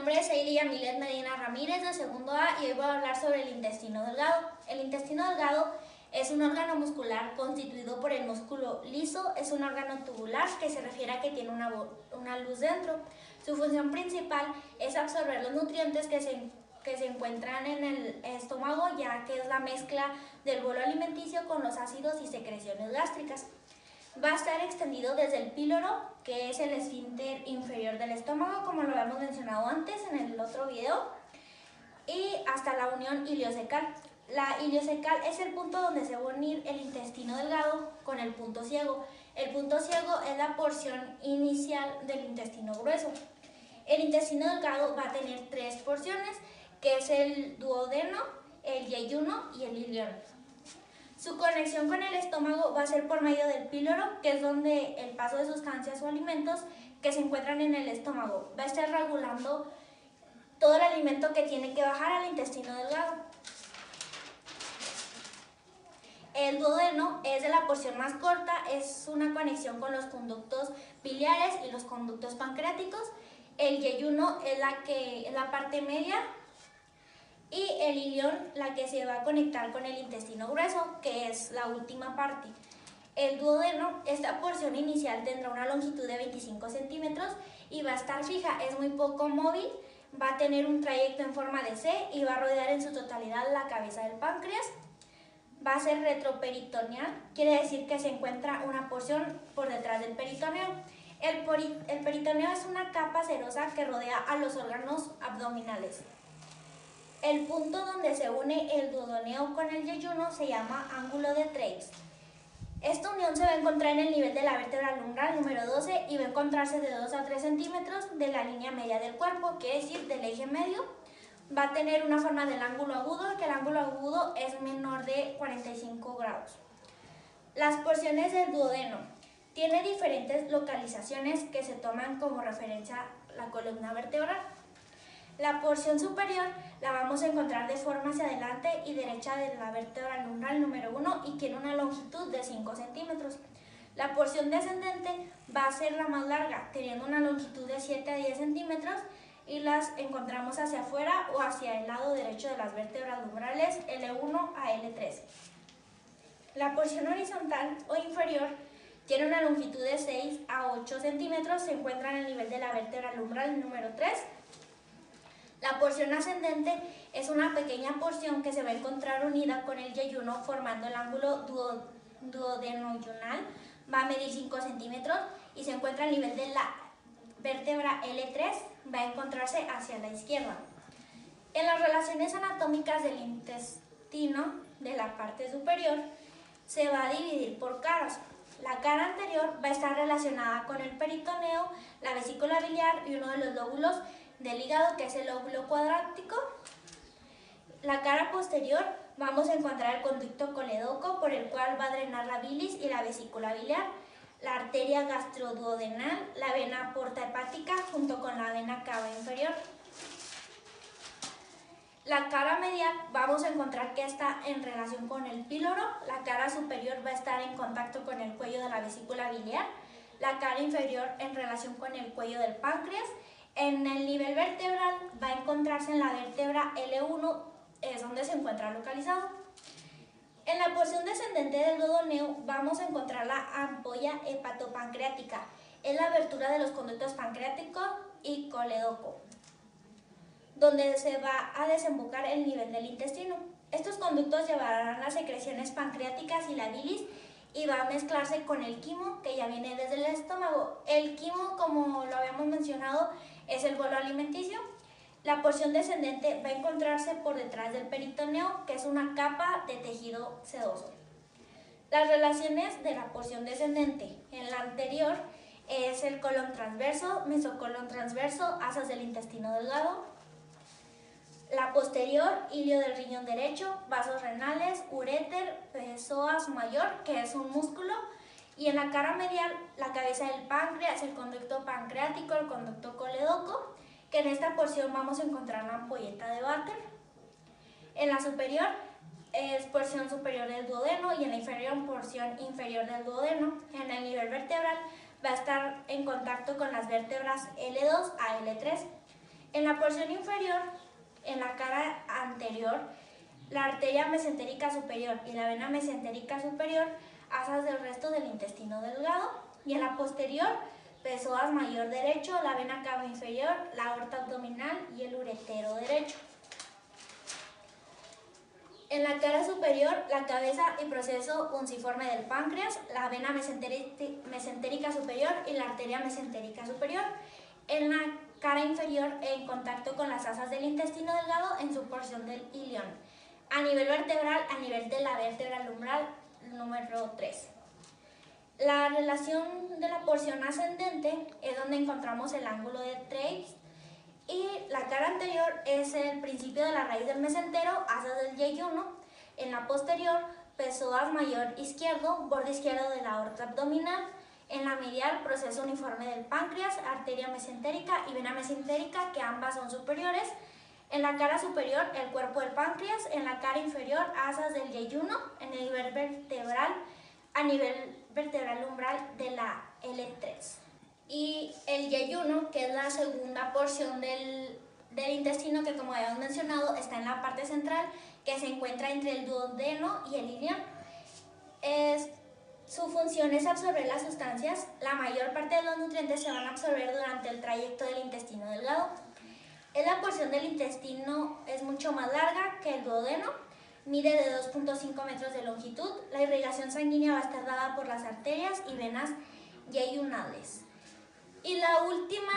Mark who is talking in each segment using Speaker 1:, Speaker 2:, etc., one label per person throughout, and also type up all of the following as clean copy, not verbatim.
Speaker 1: nombre es Eilia Milet Medina Ramírez, de segundo A, y hoy voy a hablar sobre el intestino delgado. El intestino delgado es un órgano muscular constituido por el músculo liso. Es un órgano tubular que se refiere a que tiene una luz dentro. Su función principal es absorber los nutrientes que se encuentran en el estómago, ya que es la mezcla del bolo alimenticio con los ácidos y secreciones gástricas. Va a estar extendido desde el píloro, que es el esfínter inferior del estómago, como lo habíamos mencionado antes en el otro video, y hasta la unión iliocecal. La iliocecal es el punto donde se va a unir el intestino delgado con el punto ciego. El punto ciego es la porción inicial del intestino grueso. El intestino delgado va a tener tres porciones, que es el duodeno, el yeyuno y el ilion. Su conexión con el estómago va a ser por medio del píloro, que es donde el paso de sustancias o alimentos que se encuentran en el estómago va a estar regulando todo el alimento que tiene que bajar al intestino delgado. El duodeno es de la porción más corta, es una conexión con los conductos biliares y los conductos pancreáticos. El yeyuno es la parte media. Y el ilion, la que se va a conectar con el intestino grueso, que es la última parte. El duodeno, esta porción inicial tendrá una longitud de 25 centímetros y va a estar fija, es muy poco móvil, va a tener un trayecto en forma de C y va a rodear en su totalidad la cabeza del páncreas. Va a ser retroperitoneal, quiere decir que se encuentra una porción por detrás del peritoneo. El peritoneo es una capa serosa que rodea a los órganos abdominales. El punto donde se une el duodeneo con el yeyuno se llama ángulo de Treves. Esta unión se va a encontrar en el nivel de la vértebra lumbar número 12 y va a encontrarse de 2 a 3 centímetros de la línea media del cuerpo, quiere decir del eje medio. Va a tener una forma del ángulo agudo, que el ángulo agudo es menor de 45 grados. Las porciones del duodeno tienen diferentes localizaciones que se toman como referencia la columna vertebral. La porción superior la vamos a encontrar de forma hacia adelante y derecha de la vértebra lumbar número 1 y tiene una longitud de 5 centímetros. La porción descendente va a ser la más larga, teniendo una longitud de 7 a 10 centímetros y las encontramos hacia afuera o hacia el lado derecho de las vértebras lumbrales L1 a L3. La porción horizontal o inferior tiene una longitud de 6 a 8 centímetros, se encuentra en el nivel de la vértebra lumbral número 3. La porción ascendente es una pequeña porción que se va a encontrar unida con el yeyuno formando el ángulo duodenoyunal. Va a medir 5 centímetros y se encuentra al nivel de la vértebra L3. Va a encontrarse hacia la izquierda. En las relaciones anatómicas del intestino de la parte superior se va a dividir por caras. La cara anterior va a estar relacionada con el peritoneo, la vesícula biliar y uno de los lóbulos del hígado, que es el lóbulo cuadrático. La cara posterior vamos a encontrar el conducto coledoco, por el cual va a drenar la bilis y la vesícula biliar, la arteria gastroduodenal, la vena porta hepática junto con la vena cava inferior. La cara medial vamos a encontrar que está en relación con el píloro, la cara superior va a estar en contacto con el cuello de la vesícula biliar, la cara inferior en relación con el cuello del páncreas. En el nivel vertebral va a encontrarse en la vértebra L1, es donde se encuentra localizado. En la porción descendente del duodeno vamos a encontrar la ampolla hepatopancreática, es la abertura de los conductos pancreático y coledoco, donde se va a desembocar el nivel del intestino. Estos conductos llevarán las secreciones pancreáticas y la bilis y va a mezclarse con el quimo, que ya viene desde el estómago. El quimo, como lo habíamos mencionado, es el bolo alimenticio. La porción descendente va a encontrarse por detrás del peritoneo, que es una capa de tejido sedoso. Las relaciones de la porción descendente en la anterior es el colon transverso, mesocolon transverso, asas del intestino delgado. La posterior, ilio del riñón derecho, vasos renales, uréter, psoas mayor, que es un músculo. Y en la cara medial, la cabeza del páncreas, el conducto pancreático, el conducto coledoco, que en esta porción vamos a encontrar la ampolleta de Vater. En la superior es porción superior del duodeno y en la inferior porción inferior del duodeno. En el nivel vertebral va a estar en contacto con las vértebras L2 a L3. En la porción inferior, en la cara anterior, la arteria mesentérica superior y la vena mesentérica superior, asas del resto del intestino delgado, y en la posterior, psoas mayor derecho, la vena cava inferior, la aorta abdominal y el uretero derecho. En la cara superior, la cabeza y proceso unciforme del páncreas, la vena mesentérica superior y la arteria mesentérica superior. En la cara inferior, en contacto con las asas del intestino delgado en su porción del ilion. A nivel vertebral, a nivel de la vértebra lumbar número 3. La relación de la porción ascendente es donde encontramos el ángulo de Treves. Y la cara anterior es el principio de la raíz del mesentero, asas del yeyuno. En la posterior, psoas mayor izquierdo, borde izquierdo de la aorta abdominal. En la medial, proceso uniforme del páncreas, arteria mesentérica y vena mesentérica, que ambas son superiores. En la cara superior, el cuerpo del páncreas. En la cara inferior, asas del yeyuno. En el nivel vertebral, a nivel vertebral umbral de la L3. Y el yeyuno, que es la segunda porción del intestino, que como habíamos mencionado está en la parte central, que se encuentra entre el duodeno y el ilion. Su función es absorber las sustancias. La mayor parte de los nutrientes se van a absorber durante el trayecto del intestino delgado. La porción del intestino es mucho más larga que el duodeno, mide de 2.5 metros de longitud. La irrigación sanguínea va a estar dada por las arterias y venas yeyunales. Y la última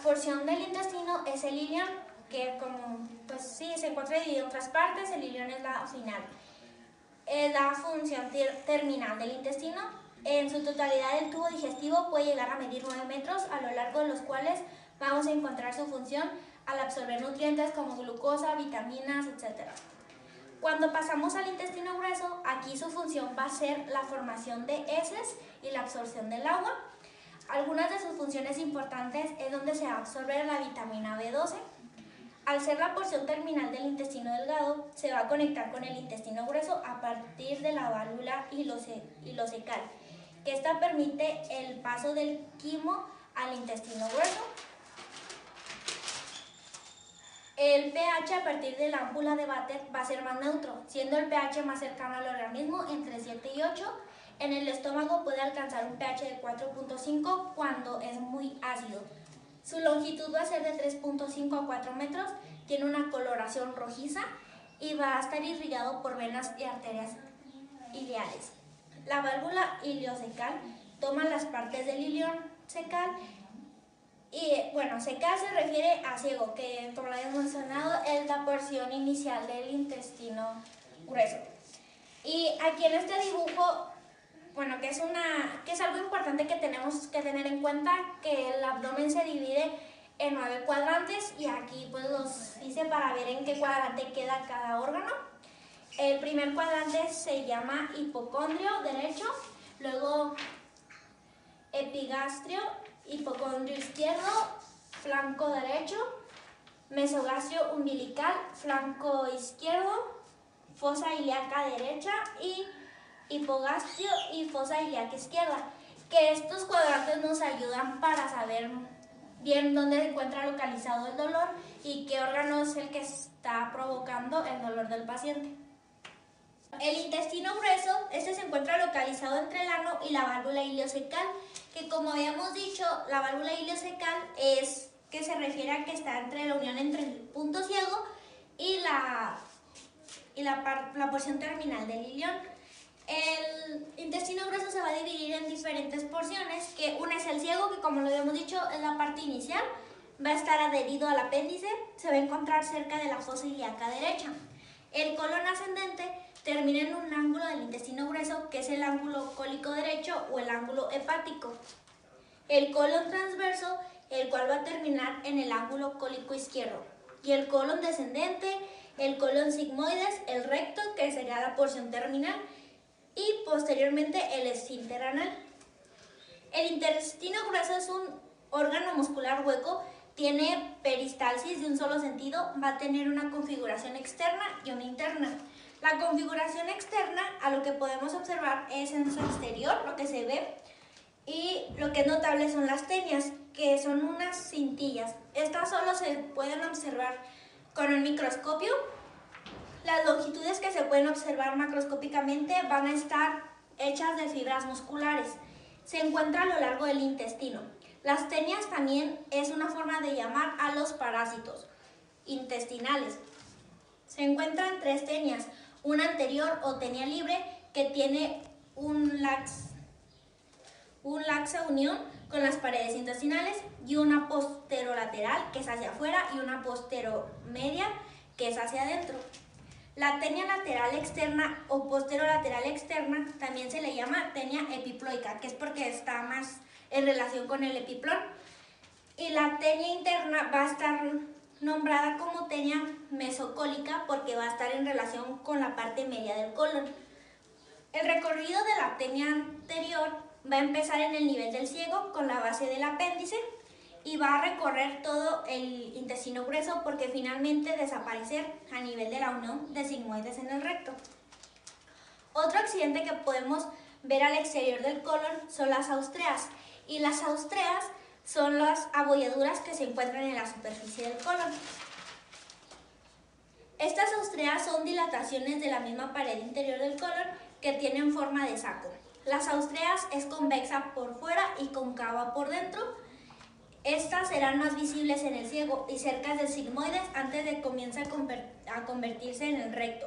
Speaker 1: porción del intestino es el ilion, que se encuentra dividido en 3 partes. El ilion es la final. Es la función terminal del intestino. En su totalidad, el tubo digestivo puede llegar a medir 9 metros, a lo largo de los cuales vamos a encontrar su función al absorber nutrientes como glucosa, vitaminas, etc. Cuando pasamos al intestino grueso, aquí su función va a ser la formación de heces y la absorción del agua. Algunas de sus funciones importantes es donde se va a absorber la vitamina B12. Al ser la porción terminal del intestino delgado, se va a conectar con el intestino grueso a partir de la válvula ileocecal, que esta permite el paso del quimo al intestino grueso. El pH a partir de la ámpula de Vater va a ser más neutro, siendo el pH más cercano al organismo entre 7 y 8. En el estómago puede alcanzar un pH de 4.5 cuando es muy ácido. Su longitud va a ser de 3.5 a 4 metros, tiene una coloración rojiza y va a estar irrigado por venas y arterias ileales. La válvula ileocecal toma las partes del ilion cecal y, cecal se refiere a ciego, que como lo habíamos mencionado es la porción inicial del intestino grueso. Y aquí en este dibujo, que es algo importante que tenemos que tener en cuenta, que el abdomen se divide en 9 cuadrantes y aquí pues los hice para ver en qué cuadrante queda cada órgano. El primer cuadrante se llama hipocondrio derecho, luego epigastrio, hipocondrio izquierdo, flanco derecho, mesogastrio umbilical, flanco izquierdo, fosa ilíaca derecha y hipogastrio y fosa ilíaca izquierda, que estos cuadrantes nos ayudan para saber bien dónde se encuentra localizado el dolor y qué órgano es el que está provocando el dolor del paciente. El intestino grueso, se encuentra localizado entre el ano y la válvula ileocecal, que como habíamos dicho, la válvula ileocecal es que se refiere a que está entre la unión entre el punto ciego y la porción terminal del ilion. El intestino grueso se va a dividir en diferentes porciones, que una es el ciego, que como lo habíamos dicho es la parte inicial, va a estar adherido al apéndice, se va a encontrar cerca de la fosa ilíaca derecha. El colon ascendente termina en un ángulo del intestino grueso, que es el ángulo cólico derecho o el ángulo hepático. El colon transverso, el cual va a terminar en el ángulo cólico izquierdo. Y el colon descendente, el colon sigmoides, el recto, que sería la porción terminal, y posteriormente el esfínter anal. El intestino grueso es un órgano muscular hueco, tiene peristalsis de un solo sentido, va a tener una configuración externa y una interna. La configuración externa, a lo que podemos observar, es en su exterior, lo que se ve, Y lo que es notable son las tenias, que son unas cintillas. Estas solo se pueden observar con un microscopio. Las longitudes que se pueden observar macroscópicamente van a estar hechas de fibras musculares. Se encuentra a lo largo del intestino. Las tenias también es una forma de llamar a los parásitos intestinales. Se encuentran 3 tenias, una anterior o tenia libre que tiene un laxa unión con las paredes intestinales y una posterolateral que es hacia afuera y una posteromedia que es hacia adentro. La tenia lateral externa o posterolateral externa también se le llama tenia epiploica, que es porque está más en relación con el epiplón. Y la tenia interna va a estar nombrada como tenia mesocólica porque va a estar en relación con la parte media del colon. El recorrido de la tenia anterior va a empezar en el nivel del ciego con la base del apéndice y va a recorrer todo el intestino grueso porque finalmente desaparecer a nivel de la unión de sigmoides en el recto. Otro accidente que podemos ver al exterior del colon son las austreas, y las austreas son las abolladuras que se encuentran en la superficie del colon. Estas austreas son dilataciones de la misma pared interior del colon que tienen forma de saco. Las austreas es convexa por fuera y cóncava por dentro. Estas serán más visibles en el ciego y cerca del sigmoides antes de comienza a convertirse en el recto.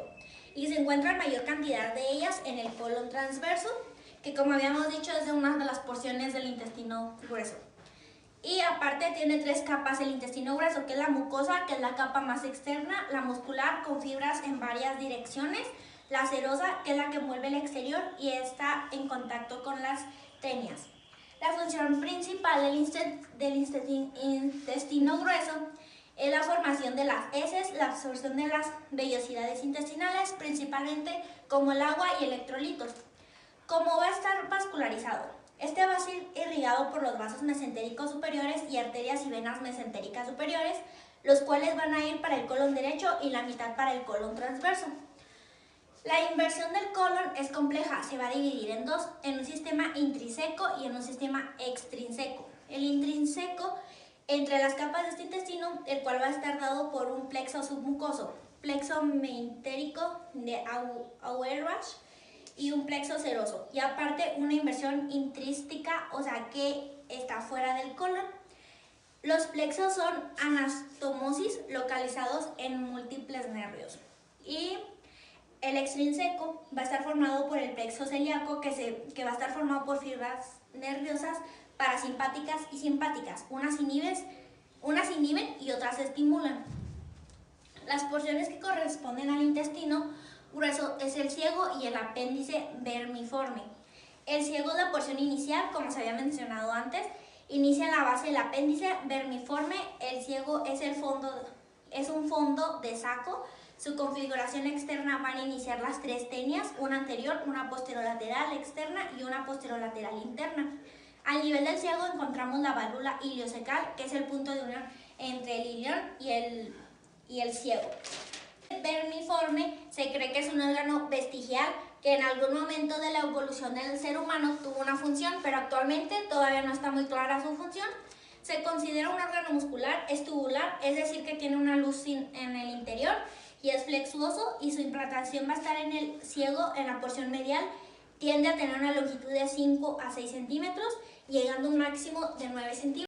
Speaker 1: Y se encuentra mayor cantidad de ellas en el colon transverso, que como habíamos dicho es de una de las porciones del intestino grueso. Y aparte tiene 3 capas el intestino grueso, que es la mucosa, que es la capa más externa, la muscular con fibras en varias direcciones, la serosa, que es la que envuelve el exterior y está en contacto con las tenias. La función principal del intestino grueso es la formación de las heces, la absorción de las vellosidades intestinales, principalmente como el agua y electrolitos. ¿Cómo va a estar vascularizado? Este va a ser irrigado por los vasos mesentéricos superiores y arterias y venas mesentéricas superiores, los cuales van a ir para el colon derecho y la mitad para el colon transverso. La inversión del colon es compleja, se va a dividir en 2, en un sistema intrínseco y en un sistema extrínseco. El intrínseco, entre las capas de este intestino, el cual va a estar dado por un plexo submucoso, plexo meentérico de Auerbach y un plexo seroso. Y aparte una inversión intrínstica, o sea que está fuera del colon. Los plexos son anastomosis localizados en múltiples nervios. Y el extrínseco va a estar formado por el plexo celíaco, que va a estar formado por fibras nerviosas parasimpáticas y simpáticas. Unas inhiben y otras estimulan. Las porciones que corresponden al intestino grueso es el ciego y el apéndice vermiforme. El ciego es la porción inicial, como se había mencionado antes, inicia en la base del apéndice vermiforme. El ciego es un fondo de saco. Su configuración externa van a iniciar las 3 tenias, una anterior, una posterolateral externa y una posterolateral interna. Al nivel del ciego encontramos la válvula iliocecal, que es el punto de unión entre el ilion y el ciego. El vermiforme se cree que es un órgano vestigial que en algún momento de la evolución del ser humano tuvo una función, pero actualmente todavía no está muy clara su función. Se considera un órgano muscular, es tubular, es decir que tiene una luz en el interior y es flexuoso, y su implantación va a estar en el ciego en la porción medial. Tiende a tener una longitud de 5 a 6 centímetros, llegando a un máximo de 9 centímetros.